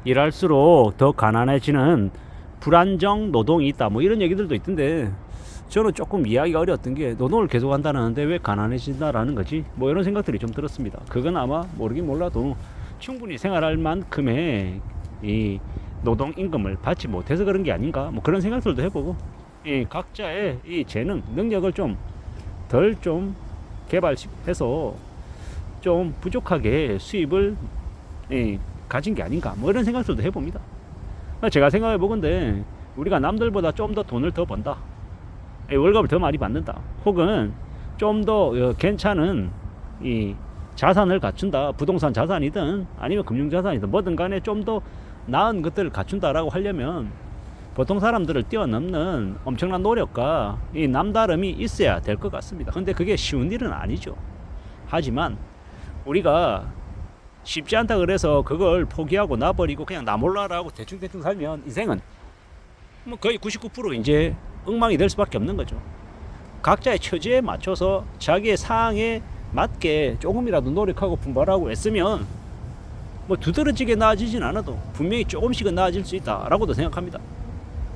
일할수록 더 가난해지는 불안정 노동이 있다, 뭐 이런 얘기들도 있던데, 저는 조금 이해하기가 어려웠던 게, 노동을 계속 한다는데 왜 가난해진다라는 거지, 뭐 이런 생각들이 좀 들었습니다. 그건 아마 모르긴 몰라도 충분히 생활할 만큼의 이 노동 임금을 받지 못해서 그런 게 아닌가, 뭐 그런 생각들도 해보고, 이 각자의 이 재능 능력을 좀 덜 좀 개발해서 좀 부족하게 수입을 가진 게 아닌가, 뭐 이런 생각들도 해봅니다. 제가 생각해 보건데, 우리가 남들보다 좀 더 돈을 더 번다, 월급을 더 많이 받는다, 혹은 좀 더 괜찮은 이 자산을 갖춘다, 부동산 자산이든 아니면 금융 자산이든 뭐든 간에 좀 더 나은 것들을 갖춘다라고 하려면 보통 사람들을 뛰어넘는 엄청난 노력과 이 남다름이 있어야 될 것 같습니다. 근데 그게 쉬운 일은 아니죠. 하지만 우리가 쉽지 않다 그래서 그걸 포기하고 놔버리고 그냥 나 몰라라고 대충 살면 인생은 뭐 거의 99% 이제 엉망이 될 수밖에 없는 거죠. 각자의 처지에 맞춰서 자기의 상황에 맞게 조금이라도 노력하고 분발하고 애쓰면 뭐 두드러지게 나아지진 않아도 분명히 조금씩은 나아질 수 있다라고도 생각합니다.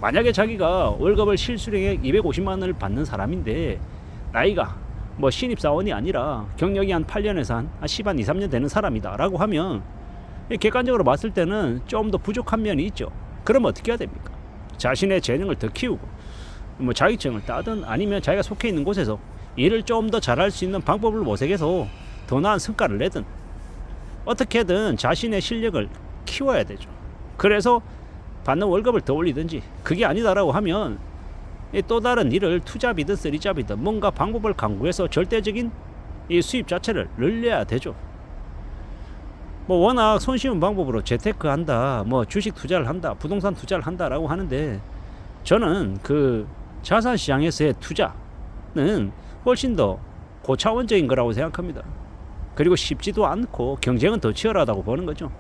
만약에 자기가 월급을 실수령액 250만 원을 받는 사람인데 나이가 뭐 신입사원이 아니라 경력이 한 8년에서 한 10, 2, 3년 되는 사람이다 라고 하면 객관적으로 봤을 때는 좀 더 부족한 면이 있죠. 그럼 어떻게 해야 됩니까? 자신의 재능을 더 키우고 뭐 자격증을 따든 아니면 자기가 속해 있는 곳에서 일을 좀 더 잘할 수 있는 방법을 모색해서 더 나은 성과를 내든 어떻게든 자신의 실력을 키워야 되죠. 그래서 받는 월급을 더 올리든지, 그게 아니다라고 하면 또 다른 일을 투잡이든 쓰리잡이든 뭔가 방법을 강구해서 절대적인 이 수입 자체를 늘려야 되죠. 뭐 워낙 손쉬운 방법으로 재테크 한다, 뭐 주식 투자를 한다, 부동산 투자를 한다라고 하는데, 저는 그 자산 시장에서의 투자는 훨씬 더 고차원적인 거라고 생각합니다. 그리고 쉽지도 않고 경쟁은 더 치열하다고 보는 거죠.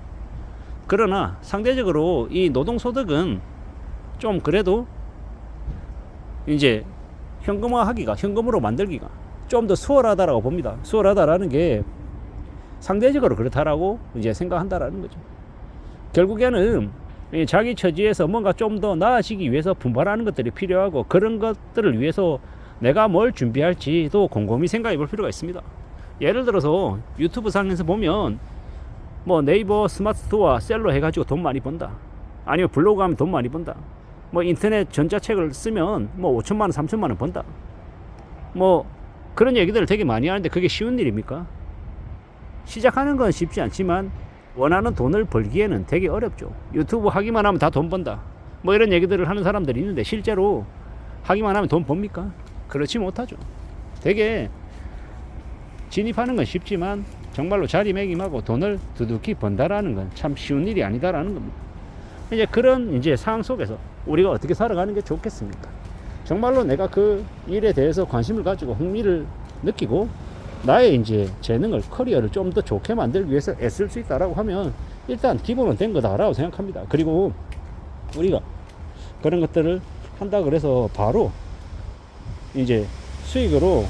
그러나 상대적으로 이 노동소득은 좀 그래도 이제 현금으로 만들기가 좀 더 수월하다라고 봅니다. 수월하다라는 게 상대적으로 그렇다라고 이제 생각한다라는 거죠. 결국에는 자기 처지에서 뭔가 좀 더 나아지기 위해서 분발하는 것들이 필요하고, 그런 것들을 위해서 내가 뭘 준비할지도 곰곰이 생각해 볼 필요가 있습니다. 예를 들어서 유튜브 상에서 보면 뭐 네이버 스마트 스토어 셀러 해가지고 돈 많이 번다, 아니면 블로그 하면 돈 많이 번다, 뭐 인터넷 전자책을 쓰면 뭐 5천만 원 3천만 원 번다, 뭐 그런 얘기들을 되게 많이 하는데 그게 쉬운 일입니까? 시작하는 건 쉽지 않지만 원하는 돈을 벌기에는 되게 어렵죠. 유튜브 하기만 하면 다 돈 번다, 뭐 이런 얘기들을 하는 사람들이 있는데 실제로 하기만 하면 돈 법니까? 그렇지 못하죠. 되게 진입하는 건 쉽지만 정말로 자리매김하고 돈을 두둑히 번다라는 건 참 쉬운 일이 아니다라는 겁니다. 이제 그런 이제 상황 속에서 우리가 어떻게 살아가는 게 좋겠습니까? 정말로 내가 그 일에 대해서 관심을 가지고 흥미를 느끼고 나의 이제 재능을, 커리어를 좀 더 좋게 만들기 위해서 애쓸 수 있다라고 하면 일단 기본은 된 거다라고 생각합니다. 그리고 우리가 그런 것들을 한다 그래서 바로 이제 수익으로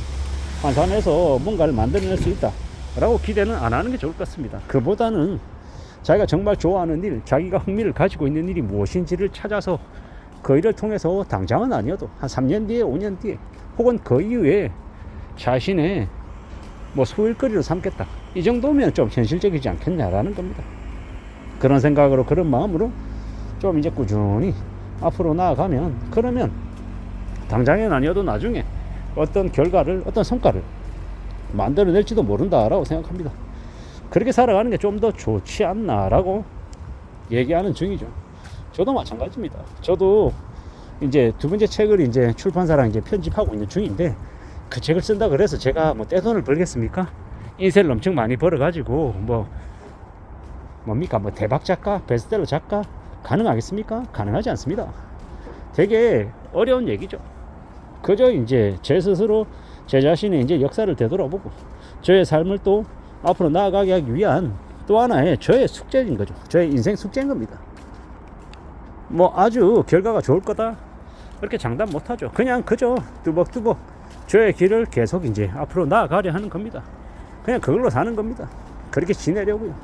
환산해서 뭔가를 만들어낼 수 있다 라고 기대는 안 하는 게 좋을 것 같습니다. 그보다는 자기가 정말 좋아하는 일, 자기가 흥미를 가지고 있는 일이 무엇인지를 찾아서 그 일을 통해서 당장은 아니어도 한 3년 뒤에 5년 뒤에 혹은 그 이후에 자신의 뭐 소일거리로 삼겠다, 이 정도면 좀 현실적이지 않겠냐라는 겁니다. 그런 생각으로, 그런 마음으로 좀 이제 꾸준히 앞으로 나아가면, 그러면 당장은 아니어도 나중에 어떤 결과를, 어떤 성과를 만들어낼지도 모른다라고 생각합니다. 그렇게 살아가는 게 좀 더 좋지 않나라고 얘기하는 중이죠. 저도 마찬가지입니다. 저도 이제 두 번째 책을 이제 출판사랑 이제 편집하고 있는 중인데, 그 책을 쓴다 그래서 제가 뭐 떼돈을 벌겠습니까? 인쇄를 엄청 많이 벌어가지고 뭡니까, 뭐 대박 작가, 베스트셀러 작가 가능하겠습니까? 가능하지 않습니다. 되게 어려운 얘기죠. 그저 이제 제 스스로 제 자신의 이제 역사를 되돌아보고 저의 삶을 또 앞으로 나아가게 하기 위한 또 하나의 저의 숙제인 거죠. 저의 인생 숙제인 겁니다. 뭐 아주 결과가 좋을 거다 그렇게 장담 못하죠. 그냥 그저 뚜벅뚜벅 저의 길을 계속 이제 앞으로 나아가려 하는 겁니다. 그냥 그걸로 사는 겁니다. 그렇게 지내려고요.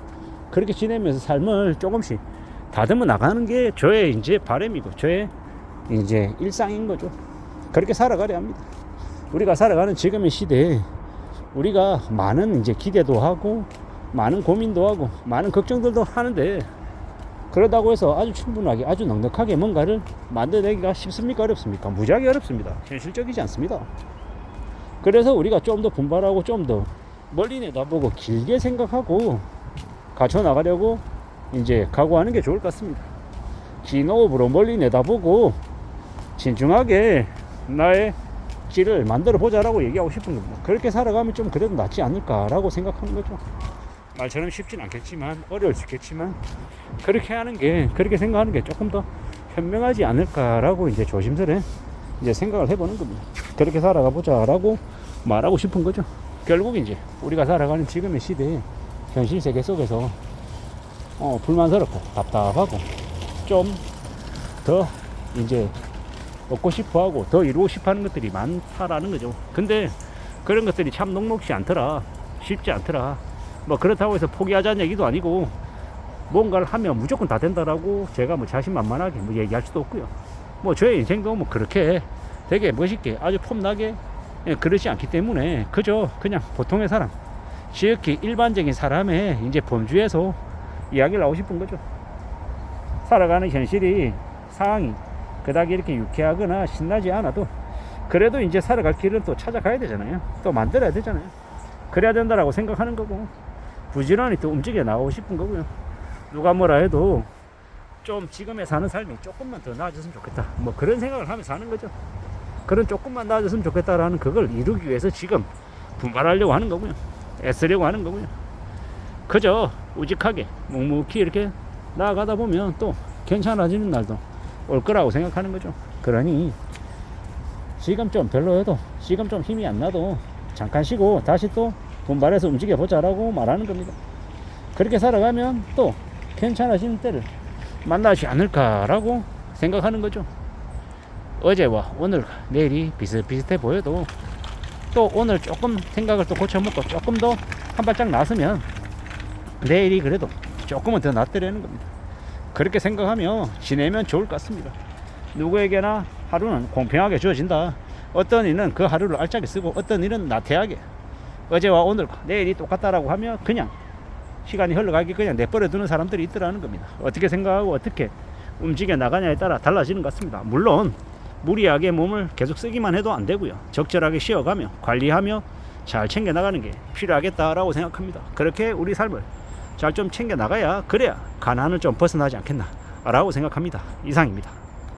그렇게 지내면서 삶을 조금씩 다듬어 나가는 게 저의 이제 바람이고 저의 이제 일상인 거죠. 그렇게 살아가려 합니다. 우리가 살아가는 지금의 시대에 우리가 많은 이제 기대도 하고 많은 고민도 하고 많은 걱정들도 하는데, 그러다고 해서 아주 충분하게 아주 넉넉하게 뭔가를 만들어내기가 쉽습니까? 어렵습니까? 무지하게 어렵습니다. 현실적이지 않습니다. 그래서 우리가 좀 더 분발하고 좀 더 멀리 내다보고 길게 생각하고 갖춰 나가려고 이제 각오하는 게 좋을 것 같습니다. 긴 호흡으로 멀리 내다보고 진중하게 나의 길을 만들어 보자라고 얘기하고 싶은 겁니다. 그렇게 살아가면 좀 그래도 낫지 않을까라고 생각하는 거죠. 말처럼 쉽진 않겠지만, 어려울 수 있겠지만, 그렇게 하는 게, 그렇게 생각하는 게 조금 더 현명하지 않을까라고 이제 조심스레 이제 생각을 해보는 겁니다. 그렇게 살아가 보자라고 말하고 싶은 거죠. 결국 이제 우리가 살아가는 지금의 시대에 현실 세계 속에서 불만스럽고 답답하고 좀 더 이제 얻고 싶어 하고 더 이루고 싶어 하는 것들이 많다라는 거죠. 근데 그런 것들이 참 녹록지 않더라. 쉽지 않더라. 뭐 그렇다고 해서 포기하자는 얘기도 아니고, 뭔가를 하면 무조건 다 된다라고 제가 뭐 자신만만하게 뭐 얘기할 수도 없고요. 뭐 저의 인생도 뭐 그렇게 되게 멋있게 아주 폼나게 그러지 않기 때문에 그저 그냥 보통의 사람, 지극히 일반적인 사람의 이제 범주에서 이야기를 하고 싶은 거죠. 살아가는 현실이 상황이 그닥 이렇게 유쾌하거나 신나지 않아도 그래도 이제 살아갈 길은 또 찾아가야 되잖아요. 또 만들어야 되잖아요. 그래야 된다라고 생각하는 거고, 부지런히 또 움직여 나가고 싶은 거고요. 누가 뭐라 해도 좀 지금의 사는 삶이 조금만 더 나아졌으면 좋겠다, 뭐 그런 생각을 하면서 사는 거죠. 그런 조금만 나아졌으면 좋겠다라는 그걸 이루기 위해서 지금 분발하려고 하는 거고요. 애쓰려고 하는 거고요. 그저 우직하게 묵묵히 이렇게 나아가다 보면 또 괜찮아지는 날도 올 거라고 생각하는 거죠. 그러니 지금 좀 별로여도, 지금 좀 힘이 안 나도 잠깐 쉬고 다시 또 분발해서 움직여 보자라고 말하는 겁니다. 그렇게 살아가면 또 괜찮아지는 때를 만나지 않을까라고 생각하는 거죠. 어제와 오늘 내일이 비슷비슷해 보여도 또 오늘 조금 생각을 또 고쳐먹고 조금 더 한 발짝 나서면 내일이 그래도 조금은 더 낫더라는 겁니다. 그렇게 생각하며 지내면 좋을 것 같습니다. 누구에게나 하루는 공평하게 주어진다. 어떤 일은 그 하루를 알차게 쓰고 어떤 일은 나태하게, 어제와 오늘 내일이 똑같다라고 하면 그냥 시간이 흘러가기 그냥 내버려 두는 사람들이 있더라는 겁니다. 어떻게 생각하고 어떻게 움직여 나가냐에 따라 달라지는 것 같습니다. 물론 무리하게 몸을 계속 쓰기만 해도 안 되고요. 적절하게 쉬어가며 관리하며 잘 챙겨 나가는 게 필요하겠다라고 생각합니다. 그렇게 우리 삶을 잘 좀 챙겨 나가야, 그래야 가난을 좀 벗어나지 않겠나 라고 생각합니다. 이상입니다.